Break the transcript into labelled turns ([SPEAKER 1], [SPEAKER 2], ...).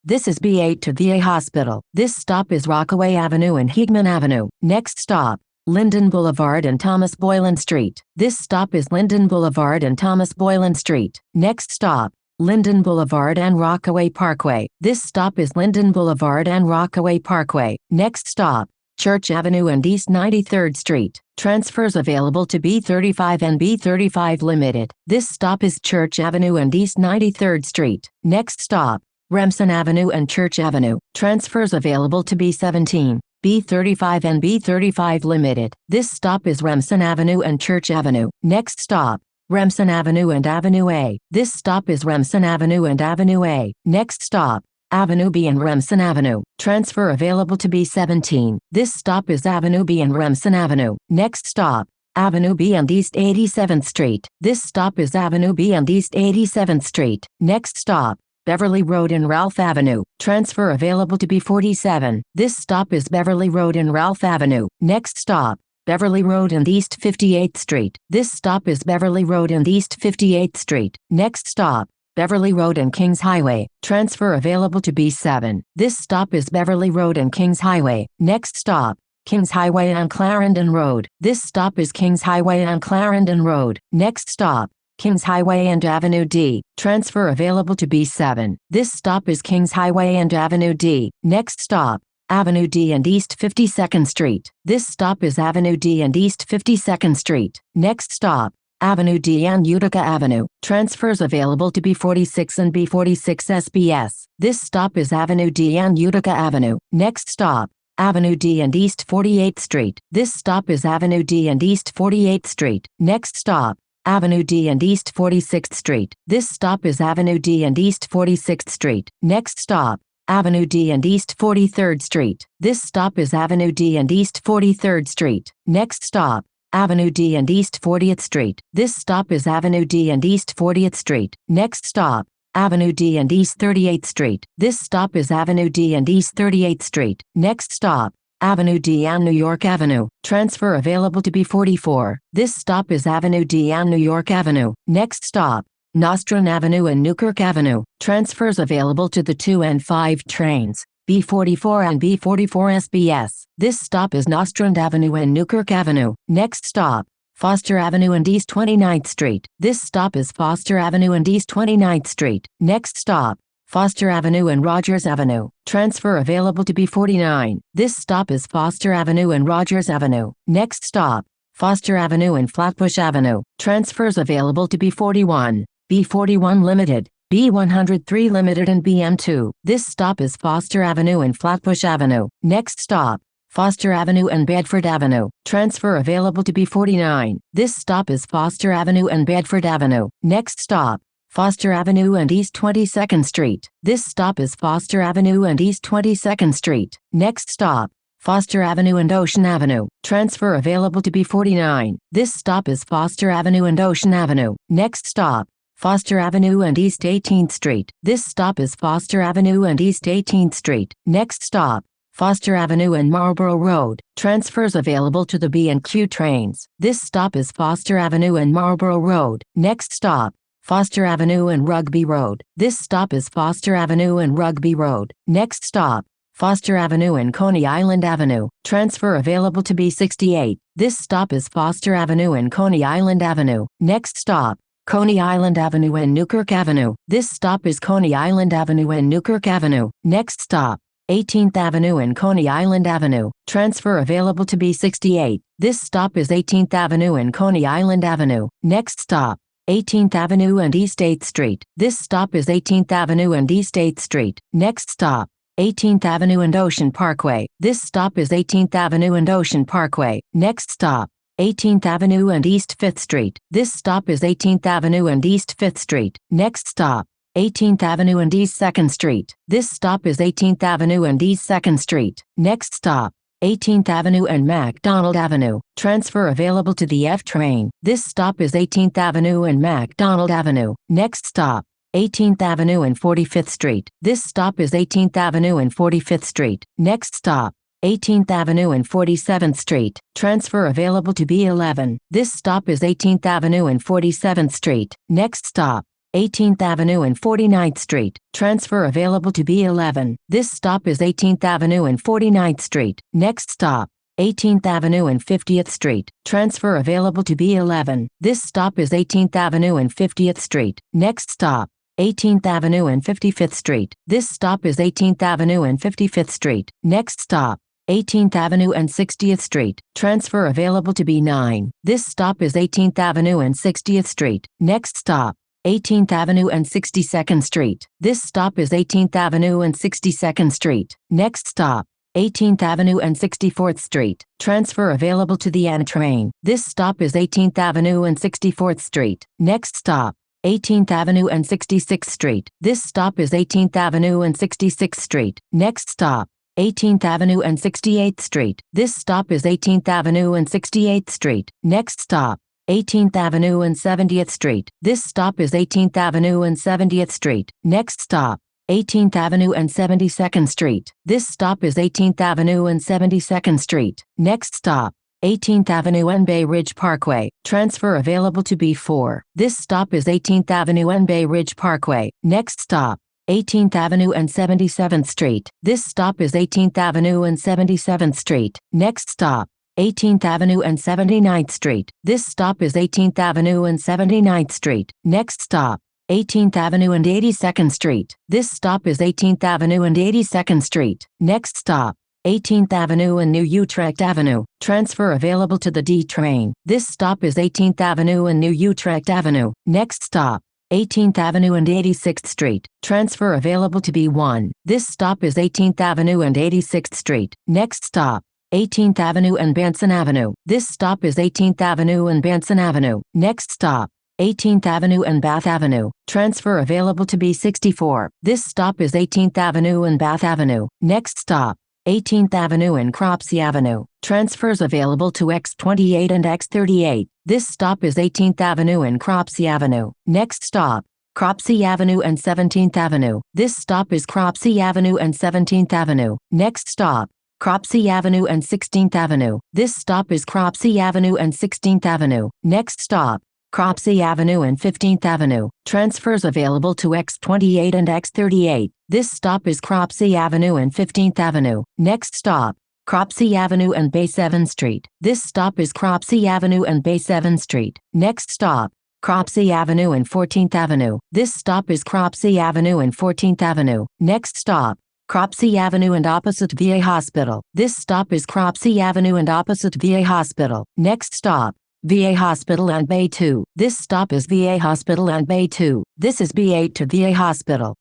[SPEAKER 1] This is B8 to VA Hospital. This stop is Rockaway Avenue and Hickman Avenue. Next stop, Linden Boulevard and Thomas Boylan Street. This stop is Linden Boulevard and Thomas Boylan Street. Next stop, Linden Boulevard and Rockaway Parkway. This stop is Linden Boulevard and Rockaway Parkway. Next stop, Church Avenue and East 93rd Street. Transfers available to B35 and B35 Limited. This stop is Church Avenue and East 93rd Street. Next stop, Remsen Avenue and Church Avenue. Transfers available to B17, B35 and B35 Limited. This stop is Remsen Avenue and Church Avenue. Next stop, Remsen Avenue and Avenue A. This stop is Remsen Avenue and Avenue A. Next stop, Avenue B and Remsen Avenue. Transfer available to B17. This stop is Avenue B and Remsen Avenue. Next stop, Avenue B and East 87th Street. This stop is Avenue B and East 87th Street. Next stop, Beverly Road and Ralph Avenue. Transfer available to B47. This stop is Beverly Road and Ralph Avenue. Next stop, Beverly Road and East 58th Street. This stop is Beverly Road and East 58th Street. Next stop, Beverly Road and Kings Highway. Transfer available to B7. This stop is Beverly Road and Kings Highway. Next stop, Kings Highway and Clarendon Road. This stop is Kings Highway and Clarendon Road. Next stop, Kings Highway and Avenue D. Transfer available to B7. This stop is Kings Highway and Avenue D. Next stop, Avenue D and East 52nd Street. This stop is Avenue D and East 52nd Street. Next stop, Avenue D and Utica Avenue. Transfers available to B46 and B46 SBS. This stop is Avenue D and Utica Avenue. Next stop, Avenue D and East 48th Street. This stop is Avenue D and East 48th Street. Next stop, Avenue D and East 46th Street. This stop is Avenue D and East 46th Street. Next stop, Avenue D and East 43rd Street. This stop is Avenue D and East 43rd Street. Next stop, Avenue D and East 40th Street. This stop is Avenue D and East 40th Street. Next stop, Avenue D and East 38th Street. This stop is Avenue D and East 38th Street. Next stop, Avenue D and New York Avenue. Transfer available to B44. This stop is Avenue D and New York Avenue. Next stop, Nostrand Avenue and Newkirk Avenue. Transfers available to the 2 and 5 trains, B44 and B44 SBS. This stop is Nostrand Avenue and Newkirk Avenue. Next stop, Foster Avenue and East 29th Street. This stop is Foster Avenue and East 29th Street. Next stop, Foster Avenue and Rogers Avenue. Transfer available to B49. This stop is Foster Avenue and Rogers Avenue. Next stop, Foster Avenue and Flatbush Avenue. Transfers available to B41. B41 Limited, B103 Limited and BM2. This stop is Foster Avenue and Flatbush Avenue. Next stop, Foster Avenue and Bedford Avenue. Transfer available to B49. This stop is Foster Avenue and Bedford Avenue. Next stop, Foster Avenue and East 22nd Street. This stop is Foster Avenue and East 22nd Street. Next stop, Foster Avenue and Ocean Avenue. Transfer available to B49. This stop is Foster Avenue and Ocean Avenue. Next stop, Foster Avenue and East 18th Street. This stop is Foster Avenue and East 18th Street. Next stop, Foster Avenue and Marlborough Road. Transfers available to the B&Q trains. This stop is Foster Avenue and Marlborough Road. Next stop, Foster Avenue and Rugby Road. This stop is Foster Avenue and Rugby Road. Next stop, Foster Avenue and Coney Island Avenue. Transfer available to B68. This stop is Foster Avenue and Coney Island Avenue. Next stop, Coney Island Avenue and Newkirk Avenue. This stop is Coney Island Avenue and Newkirk Avenue. Next stop, 18th Avenue and Coney Island Avenue. Transfer available to B68. This stop is 18th Avenue and Coney Island Avenue. Next stop, 18th Avenue and East 8th Street. This stop is 18th Avenue and East 8th Street. Next stop, 18th Avenue and Ocean Parkway. This stop is 18th Avenue and Ocean Parkway. Next stop, 18th Avenue and East 5th Street. This stop is 18th Avenue and East 5th Street. Next stop, 18th Avenue and East 2nd Street. This stop is 18th Avenue and East 2nd Street. Next stop, 18th Avenue and MacDonald Avenue. Transfer available to the F train. This stop is 18th Avenue and MacDonald Avenue. Next stop, 18th Avenue and 45th Street. This stop is 18th Avenue and 45th Street. Next stop, 18th Avenue and 47th Street. Transfer available to B11. This stop is 18th Avenue and 47th Street. Next stop, 18th Avenue and 49th Street. Transfer available to B11. This stop is 18th Avenue and 49th Street. Next stop, 18th Avenue and 50th Street. Transfer available to B11. This stop is 18th Avenue and 50th Street. Next stop, 18th Avenue and 55th Street. This stop is 18th Avenue and 55th Street. Next stop, 18th Avenue and 60th Street. Transfer available to B9. This stop is 18th Avenue and 60th Street. Next stop, 18th Avenue and 62nd Street. This stop is 18th Avenue and 62nd Street. Next stop, 18th Avenue and 64th Street. Transfer available to the N train. This stop is 18th Avenue and 64th Street. Next stop, 18th Avenue and 66th Street. This stop is 18th Avenue and 66th Street. Next stop, 18th Avenue and 68th Street. This stop is 18th Avenue and 68th Street. Next stop, 18th Avenue and 70th Street. This stop is 18th Avenue and 70th Street. Next stop, 18th Avenue and 72nd Street. This stop is 18th Avenue and 72nd Street. Next stop, 18th Avenue and Bay Ridge Parkway. Transfer available to B4. This stop is 18th Avenue and Bay Ridge Parkway. Next stop, 18th Avenue and 77th Street. This stop is 18th Avenue and 77th Street. Next stop, 18th Avenue and 79th Street. This stop is 18th Avenue and 79th Street. Next stop, 18th Avenue and 82nd Street. This stop is 18th Avenue and 82nd Street. Next stop, 18th Avenue and New Utrecht Avenue. Transfer available to the D train. This stop is 18th Avenue and New Utrecht Avenue. Next stop, 18th Avenue and 86th Street. Transfer available to B1. This stop is 18th Avenue and 86th Street. Next stop, 18th Avenue and Benson Avenue. This stop is 18th Avenue and Benson Avenue. Next stop, 18th Avenue and Bath Avenue. Transfer available to B64. This stop is 18th Avenue and Bath Avenue. Next stop, 18th Avenue and Cropsey Avenue. Transfers available to X28 and X38. This stop is 18th Avenue and Cropsey Avenue. Next stop, Cropsey Avenue and 17th Avenue. This stop is Cropsey Avenue and 17th Avenue. Next stop, Cropsey Avenue and 16th Avenue. This stop is Cropsey Avenue and 16th Avenue. Next stop, Cropsey Avenue and 15th Avenue. Transfers available to X28 and X38. This stop is Cropsey Avenue and 15th Avenue. Next stop, Cropsey Avenue and Bay 7th Street. This stop is Cropsey Avenue and Bay 7th Street. Next stop, Cropsey Avenue and 14th Avenue. This stop is Cropsey Avenue and 14th Avenue. Next stop, Cropsey Avenue and opposite VA Hospital. This stop is Cropsey Avenue and opposite VA Hospital. Next stop, VA Hospital and Bay 2. This stop is VA Hospital and Bay 2. This is B8 to VA Hospital.